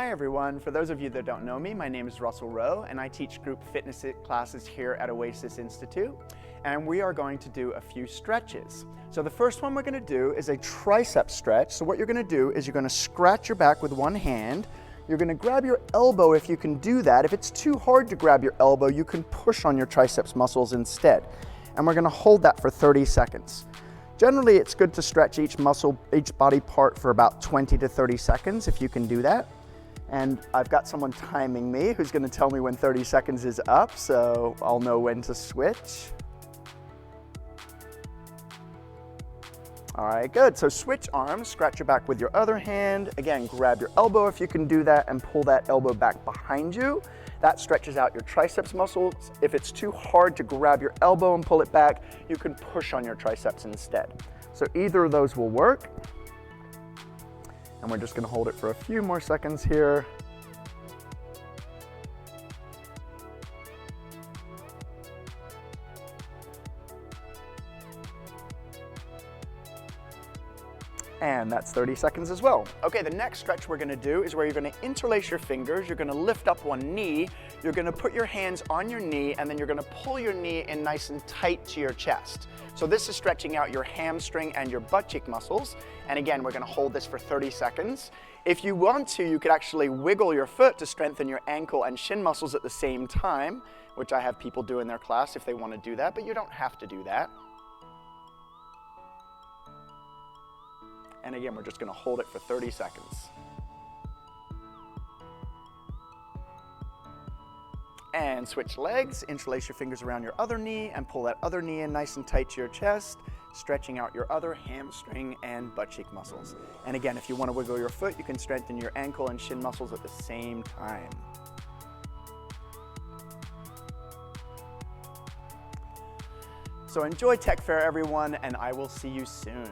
Hi everyone, for those of you that don't know me, my name is Russell Rowe and I teach group fitness classes here at Oasis Institute, and we are going to do a few stretches. So the first one we're going to do is a tricep stretch. So what you're going to do is you're going to scratch your back with one hand. You're going to grab your elbow if you can do that. If it's too hard to grab your elbow, you can push on your triceps muscles instead. And we're going to hold that for 30 seconds. Generally, it's good to stretch each muscle, each body part for about 20 to 30 seconds if you can do that. And I've got someone timing me who's going to tell me when 30 seconds is up, so I'll know when to switch. All right, good. So switch arms, scratch your back with your other hand. Again, grab your elbow if you can do that and pull that elbow back behind you. That stretches out your triceps muscles. If it's too hard to grab your elbow and pull it back, you can push on your triceps instead. So either of those will work. And we're just going to hold it for a few more seconds here. And that's 30 seconds as well. Okay, the next stretch we're gonna do is where you're gonna interlace your fingers, you're gonna lift up one knee, you're gonna put your hands on your knee, and then you're gonna pull your knee in nice and tight to your chest. So this is stretching out your hamstring and your butt cheek muscles. And again, we're gonna hold this for 30 seconds. If you want to, you could actually wiggle your foot to strengthen your ankle and shin muscles at the same time, which I have people do in their class if they wanna do that, but you don't have to do that. And again, we're just going to hold it for 30 seconds. And switch legs, interlace your fingers around your other knee and pull that other knee in nice and tight to your chest, stretching out your other hamstring and butt cheek muscles. And again, if you want to wiggle your foot, you can strengthen your ankle and shin muscles at the same time. So enjoy Tech Fair, everyone, and I will see you soon.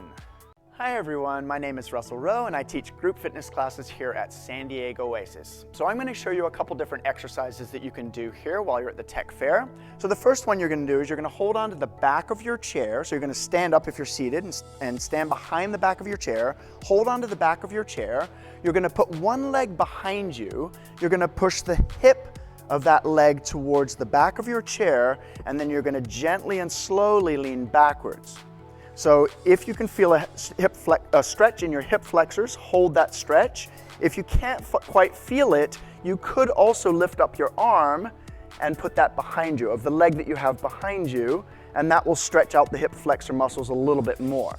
Hi everyone, my name is Russell Rowe and I teach group fitness classes here at San Diego Oasis. So I'm going to show you a couple different exercises that you can do here while you're at the Tech Fair. So the first one you're going to do is you're going to hold on to the back of your chair. So you're going to stand up if you're seated and stand behind the back of your chair. Hold on to the back of your chair. You're going to put one leg behind you. You're going to push the hip of that leg towards the back of your chair, and then you're going to gently and slowly lean backwards. So if you can feel a stretch in your hip flexors, hold that stretch. If you can't quite feel it, you could also lift up your arm and put that behind you, of the leg that you have behind you, and that will stretch out the hip flexor muscles a little bit more.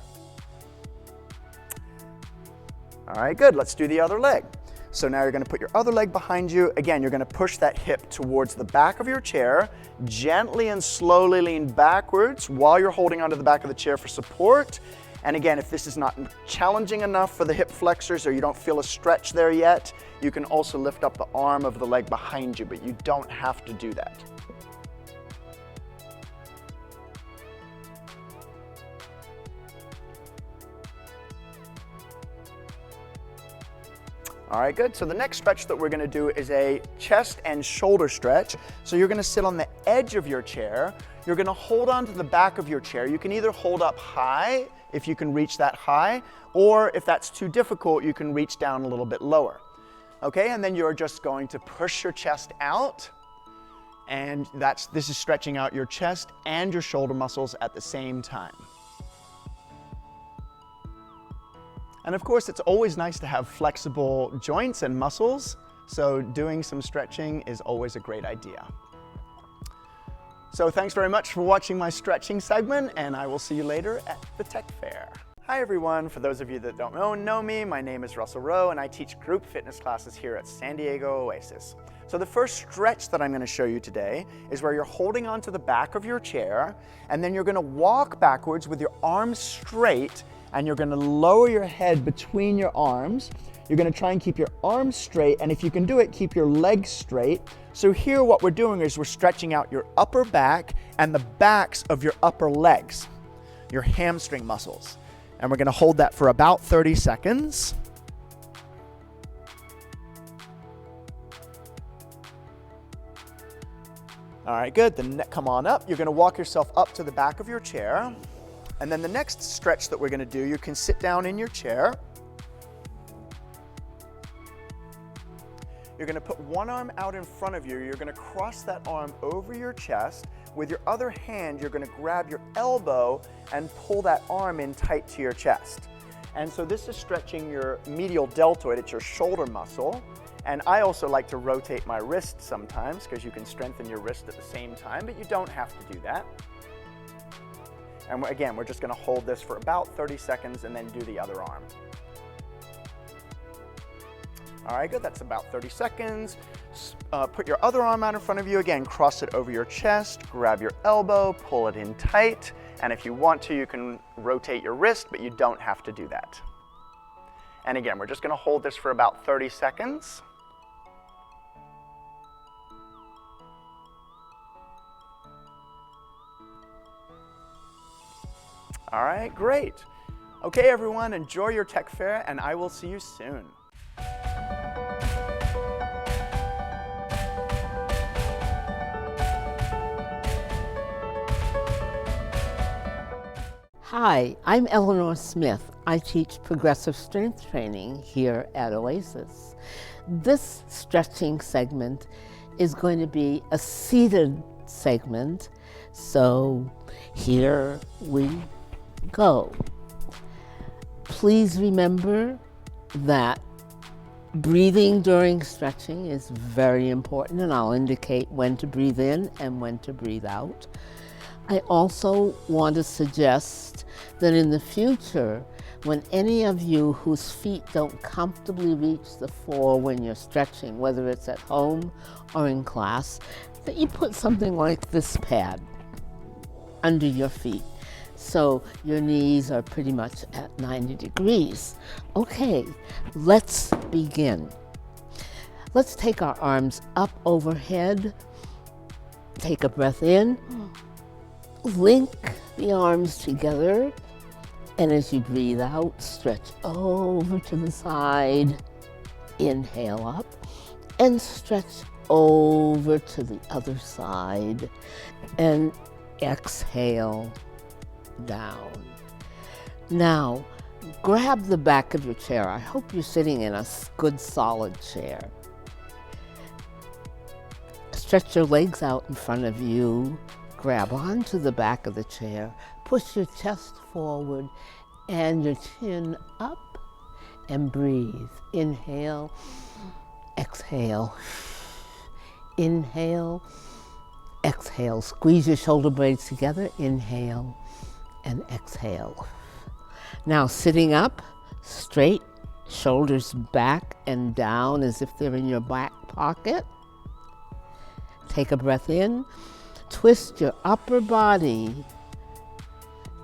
All right, good. Let's do the other leg. So now you're going to put your other leg behind you. Again, you're going to push that hip towards the back of your chair, gently and slowly lean backwards while you're holding onto the back of the chair for support. And again, if this is not challenging enough for the hip flexors or you don't feel a stretch there yet, you can also lift up the arm of the leg behind you, but you don't have to do that. All right, good. So the next stretch that we're going to do is a chest and shoulder stretch. So you're going to sit on the edge of your chair. You're going to hold on to the back of your chair. You can either hold up high, if you can reach that high, or if that's too difficult, you can reach down a little bit lower. Okay, and then you're just going to push your chest out. And this is stretching out your chest and your shoulder muscles at the same time. And of course, it's always nice to have flexible joints and muscles, so doing some stretching is always a great idea. So thanks very much for watching my stretching segment, and I will see you later at the Tech Fair. Hi everyone, for those of you that don't know me, my name is Russell Rowe and I teach group fitness classes here at San Diego Oasis. So the first stretch that I'm going to show you today is where you're holding onto the back of your chair, and then you're going to walk backwards with your arms straight, and you're going to lower your head between your arms. You're going to try and keep your arms straight, and if you can do it, keep your legs straight. So here what we're doing is we're stretching out your upper back and the backs of your upper legs, your hamstring muscles. And we're going to hold that for about 30 seconds. All right, good. Then come on up. You're going to walk yourself up to the back of your chair. And then the next stretch that we're going to do, you can sit down in your chair. You're going to put one arm out in front of you. You're going to cross that arm over your chest. With your other hand, you're going to grab your elbow and pull that arm in tight to your chest. And so this is stretching your medial deltoid. It's your shoulder muscle. And I also like to rotate my wrist sometimes because you can strengthen your wrist at the same time, but you don't have to do that. And again, we're just going to hold this for about 30 seconds and then do the other arm. All right, good. That's about 30 seconds. Put your other arm out in front of you. Again, cross it over your chest, grab your elbow, pull it in tight. And if you want to, you can rotate your wrist, but you don't have to do that. And again, we're just going to hold this for about 30 seconds. All right, great. Okay, everyone, enjoy your tech fair, and I will see you soon. Hi, I'm Elinor Smith. I teach progressive strength training here at Oasis. This stretching segment is going to be a seated segment, so here we go. Please remember that breathing during stretching is very important, and I'll indicate when to breathe in and when to breathe out. I also want to suggest that in the future, when any of you whose feet don't comfortably reach the floor when you're stretching, whether it's at home or in class, that you put something like this pad under your feet, so your knees are pretty much at 90 degrees. Okay, let's begin. Let's take our arms up overhead. Take a breath in. Link the arms together, and as you breathe out, stretch over to the side. Inhale up, and stretch over to the other side, and exhale down. Now, grab the back of your chair. I hope you're sitting in a good solid chair. Stretch your legs out in front of you. Grab onto the back of the chair. Push your chest forward and your chin up, and breathe. Inhale, exhale. Inhale, exhale. Squeeze your shoulder blades together. Inhale and exhale. Now sitting up, straight, shoulders back and down as if they're in your back pocket. Take a breath in. Twist your upper body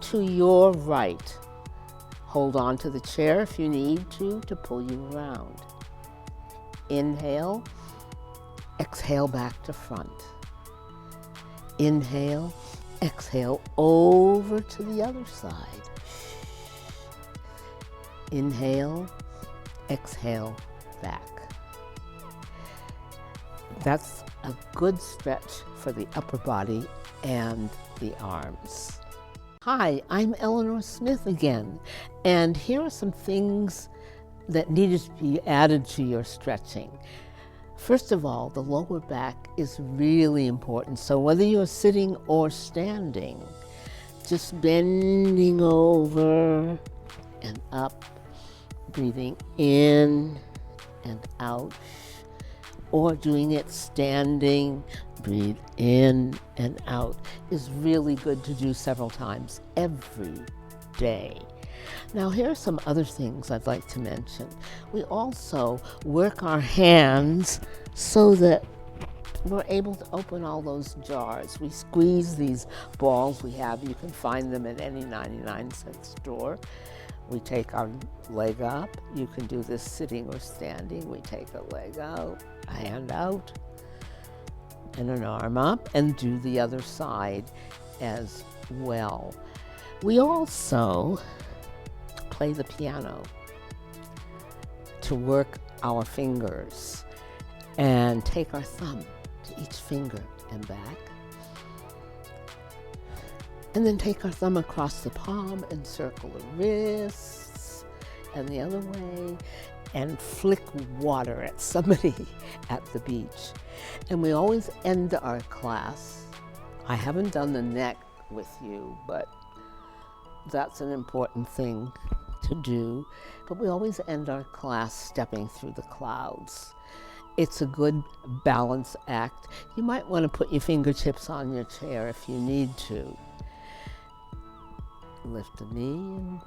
to your right. Hold on to the chair if you need to pull you around. Inhale, exhale back to front. Inhale, exhale over to the other side. Inhale, exhale back. That's a good stretch for the upper body and the arms. Hi, I'm Elinor Smith again, and here are some things that needed to be added to your stretching. First of all, the lower back is really important, so whether you're sitting or standing, just bending over and up, breathing in and out, or doing it standing, breathe in and out, is really good to do several times every day. Now, here are some other things I'd like to mention. We also work our hands so that we're able to open all those jars. We squeeze these balls we have. You can find them at any 99-cent store. We take our leg up. You can do this sitting or standing. We take a leg out, a hand out, and an arm up, and do the other side as well. We also play the piano to work our fingers and take our thumb to each finger and back. And then take our thumb across the palm and circle the wrists and the other way, and flick water at somebody at the beach. And we always end our class. I haven't done the neck with you, but that's an important thing to do. But we always end our class stepping through the clouds. It's a good balance act. You might want to put your fingertips on your chair if you need to. Lift a knee and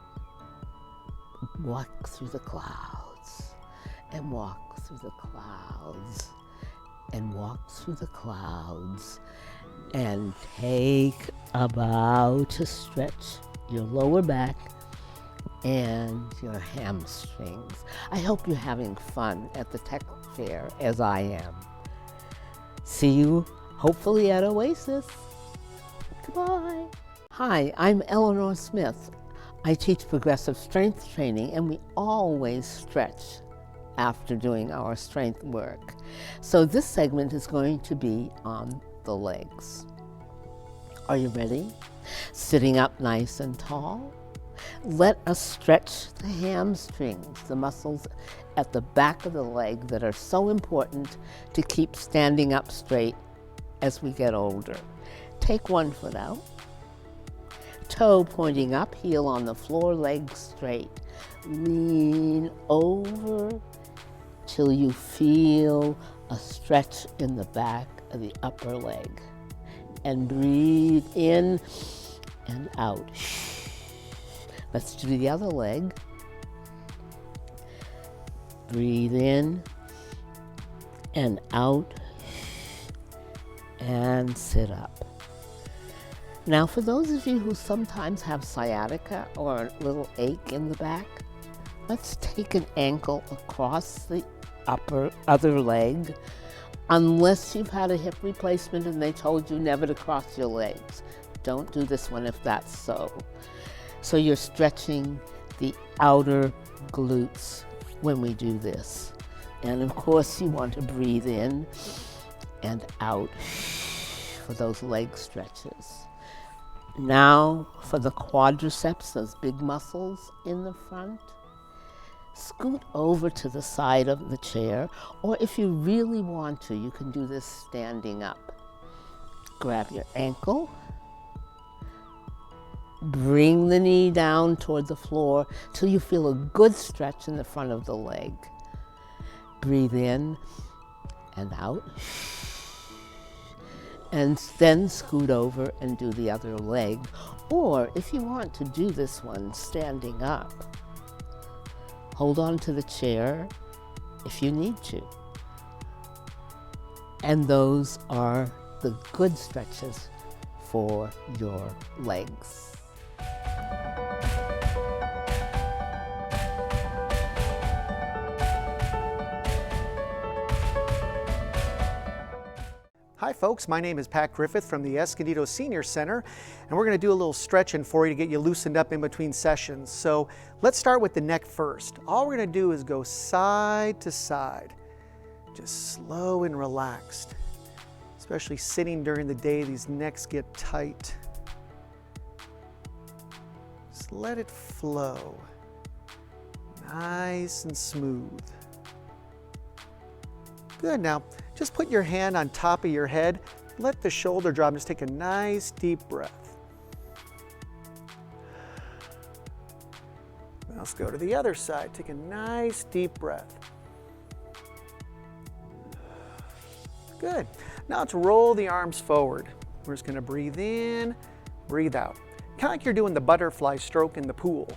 walk through the clouds, and walk through the clouds, and walk through the clouds, and take a bow to stretch your lower back and your hamstrings. I hope you're having fun at the tech fair as I am. See you hopefully at Oasis. Goodbye. Hi, I'm Elinor Smith. I teach progressive strength training, and we always stretch after doing our strength work. So this segment is going to be on the legs. Are you ready? Sitting up nice and tall. Let us stretch the hamstrings, the muscles at the back of the leg that are so important to keep standing up straight as we get older. Take one foot out. Toe pointing up, heel on the floor, legs straight. Lean over till you feel a stretch in the back of the upper leg. And breathe in and out. Let's do the other leg. Breathe in and out and sit up. Now, for those of you who sometimes have sciatica or a little ache in the back, let's take an ankle across the other leg, unless you've had a hip replacement and they told you never to cross your legs. Don't do this one if that's so. So you're stretching the outer glutes when we do this. And of course you want to breathe in and out for those leg stretches. Now for the quadriceps, those big muscles in the front. Scoot over to the side of the chair, or if you really want to, you can do this standing up. Grab your ankle. Bring the knee down toward the floor till you feel a good stretch in the front of the leg. Breathe in and out. And then scoot over and do the other leg. Or if you want to do this one standing up, hold on to the chair if you need to. And those are the good stretches for your legs. Hi folks, my name is Pat Griffith from the Escondido Senior Center, and we're going to do a little stretching for you to get you loosened up in between sessions. So let's start with the neck first. All we're going to do is go side to side, just slow and relaxed. Especially sitting during the day, these necks get tight. Just let it flow, nice and smooth. Good. Now, just put your hand on top of your head, let the shoulder drop, and just take a nice deep breath. Now let's go to the other side. Take a nice deep breath. Good. Now let's roll the arms forward. We're just going to breathe in, breathe out. Kind of like you're doing the butterfly stroke in the pool.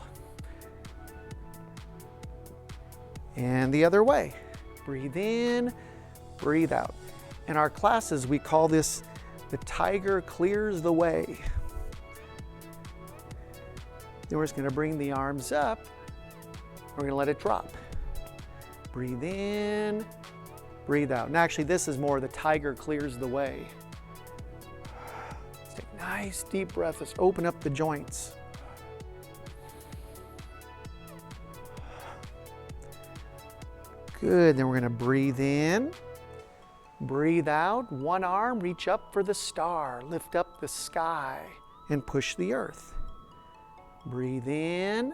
And the other way. Breathe in, breathe out. In our classes, we call this the tiger clears the way. Then we're just going to bring the arms up. We're going to let it drop. Breathe in, breathe out. And actually, this is more the tiger clears the way. Let's take a nice deep breath. Let's open up the joints. Good. Then we're going to breathe in. Breathe out, one arm, reach up for the star, lift up the sky, and push the earth. Breathe in,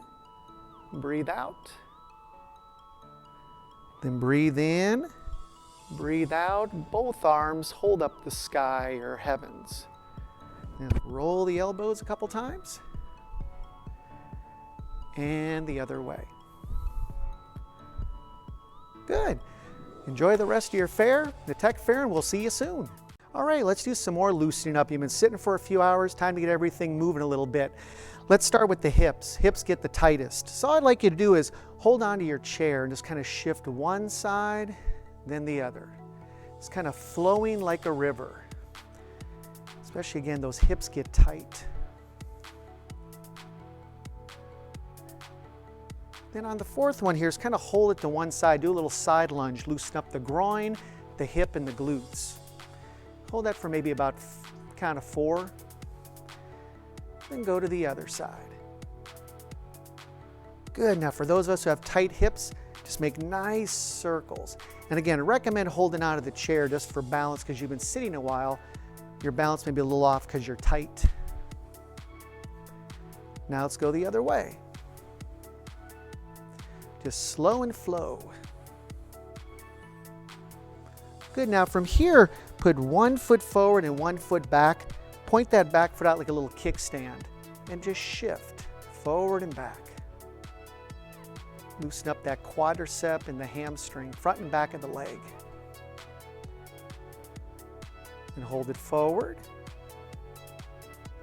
breathe out. Then breathe in, breathe out. Both arms hold up the sky or heavens. Now roll the elbows a couple times. And the other way. Good. Enjoy the rest of your fair, the tech fair, and we'll see you soon. All right, let's do some more loosening up. You've been sitting for a few hours, time to get everything moving a little bit. Let's start with the hips. Hips get the tightest. So all I'd like you to do is hold on to your chair and just kind of shift one side, then the other. It's kind of flowing like a river. Especially again, those hips get tight. Then on the fourth one here is kind of hold it to one side, do a little side lunge, loosen up the groin, the hip, and the glutes. Hold that for maybe about count of 4. Then go to the other side. Good. Now for those of us who have tight hips, just make nice circles. And again, I recommend holding out of the chair just for balance because you've been sitting a while. Your balance may be a little off because you're tight. Now let's go the other way. Just slow and flow. Good. Now from here, put one foot forward and one foot back. Point that back foot out like a little kickstand and just shift forward and back. Loosen up that quadricep and the hamstring, front and back of the leg. And hold it forward.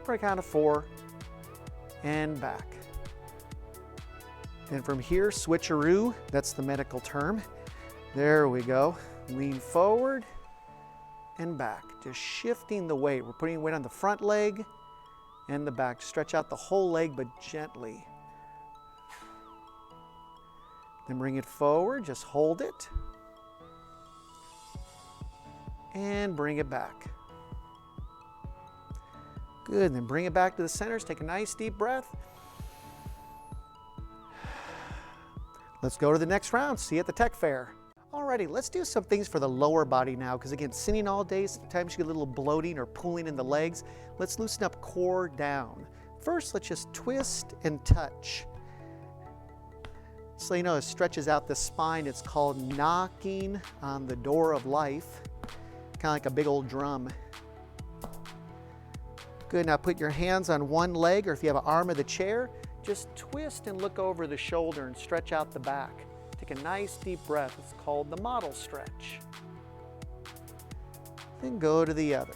For a count of 4 and back. And from here, switcheroo, that's the medical term. There we go. Lean forward and back, just shifting the weight. We're putting weight on the front leg and the back. Stretch out the whole leg, but gently. Then bring it forward, just hold it. And bring it back. Good, then bring it back to the centers. Take a nice deep breath. Let's go to the next round. See you at the tech fair. Alrighty, let's do some things for the lower body now, because again, sitting all day, sometimes you get a little bloating or pulling in the legs. Let's loosen up core down. First, let's just twist and touch. So you know, it stretches out the spine. It's called knocking on the door of life, kind of like a big old drum. Good, now put your hands on one leg, or if you have an arm of the chair, just twist and look over the shoulder and stretch out the back. Take a nice deep breath. It's called the model stretch. Then go to the other.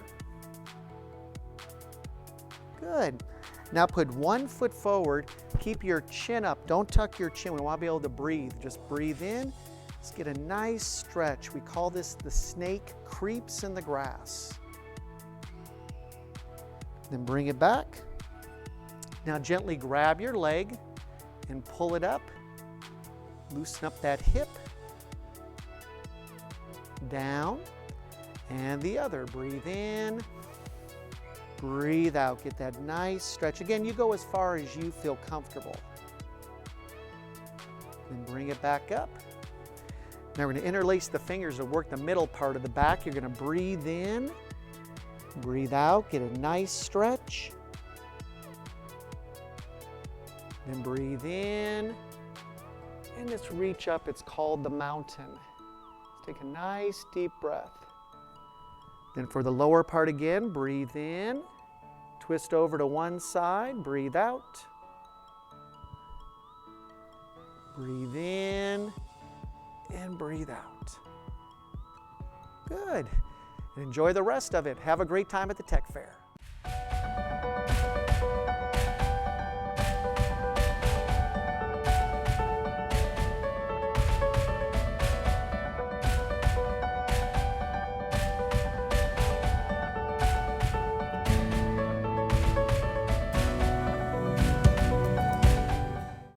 Good. Now put one foot forward. Keep your chin up. Don't tuck your chin. We want to be able to breathe. Just breathe in. Let's get a nice stretch. We call this the snake creeps in the grass. Then bring it back. Now gently grab your leg and pull it up. Loosen up that hip. Down. And the other. Breathe in. Breathe out. Get that nice stretch. Again, you go as far as you feel comfortable. Then bring it back up. Now we're going to interlace the fingers to work the middle part of the back. You're going to breathe in. Breathe out. Get a nice stretch. Then breathe in. And just reach up. It's called the mountain. Take a nice deep breath. Then for the lower part again, breathe in. Twist over to one side. Breathe out. Breathe in. And breathe out. Good. And enjoy the rest of it. Have a great time at the tech fair.